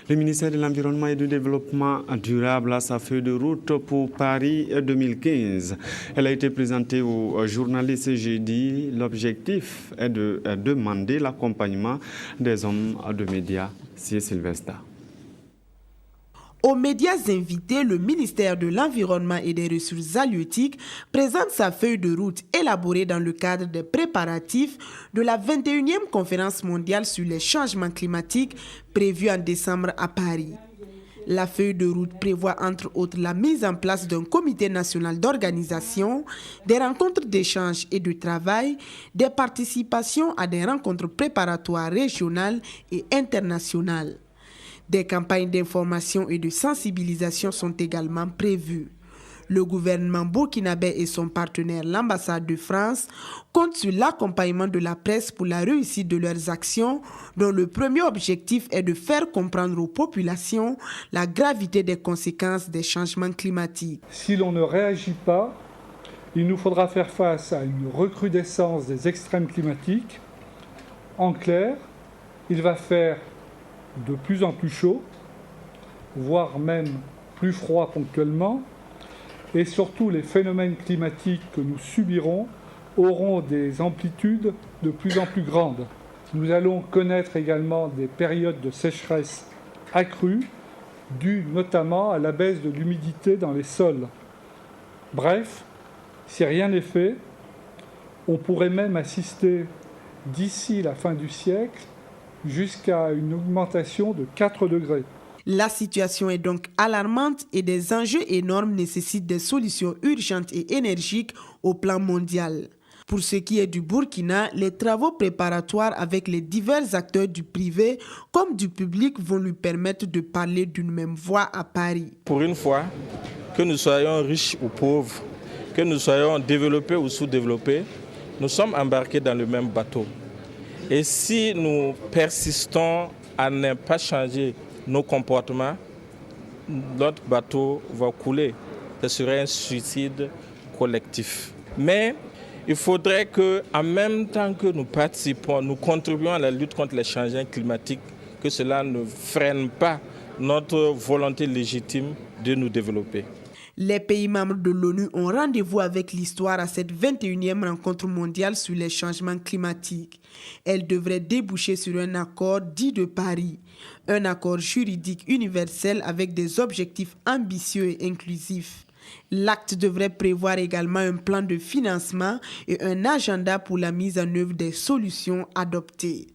Le ministère de l'Environnement et du Développement durable a sa feuille de route pour Paris 2015. Elle a été présentée aux journalistes jeudi. L'objectif est de demander l'accompagnement des hommes de médias. C'est Sylvestre. Aux médias invités, le ministère de l'Environnement et des Ressources halieutiques présente sa feuille de route élaborée dans le cadre des préparatifs de la 21e conférence mondiale sur les changements climatiques prévue en décembre à Paris. La feuille de route prévoit entre autres la mise en place d'un comité national d'organisation, des rencontres d'échange et de travail, des participations à des rencontres préparatoires régionales et internationales. Des campagnes d'information et de sensibilisation sont également prévues. Le gouvernement burkinabé et son partenaire, l'ambassade de France, comptent sur l'accompagnement de la presse pour la réussite de leurs actions, dont le premier objectif est de faire comprendre aux populations la gravité des conséquences des changements climatiques. Si l'on ne réagit pas, il nous faudra faire face à une recrudescence des extrêmes climatiques. En clair, il va faire de plus en plus chaud, voire même plus froid ponctuellement, et surtout les phénomènes climatiques que nous subirons auront des amplitudes de plus en plus grandes. Nous allons connaître également des périodes de sécheresse accrues, dues notamment à la baisse de l'humidité dans les sols. Bref, si rien n'est fait, on pourrait même assister d'ici la fin du siècle jusqu'à une augmentation de 4 degrés. La situation est donc alarmante et des enjeux énormes nécessitent des solutions urgentes et énergiques au plan mondial. Pour ce qui est du Burkina, les travaux préparatoires avec les divers acteurs du privé comme du public vont lui permettre de parler d'une même voix à Paris. Pour une fois, que nous soyons riches ou pauvres, que nous soyons développés ou sous-développés, nous sommes embarqués dans le même bateau. Et si nous persistons à ne pas changer nos comportements, notre bateau va couler. Ce serait un suicide collectif. Mais il faudrait qu'en même temps que nous participons, nous contribuons à la lutte contre les changements climatiques, que cela ne freine pas notre volonté légitime de nous développer. Les pays membres de l'ONU ont rendez-vous avec l'histoire à cette 21e rencontre mondiale sur les changements climatiques. Elle devrait déboucher sur un accord dit de Paris, un accord juridique universel avec des objectifs ambitieux et inclusifs. L'acte devrait prévoir également un plan de financement et un agenda pour la mise en œuvre des solutions adoptées.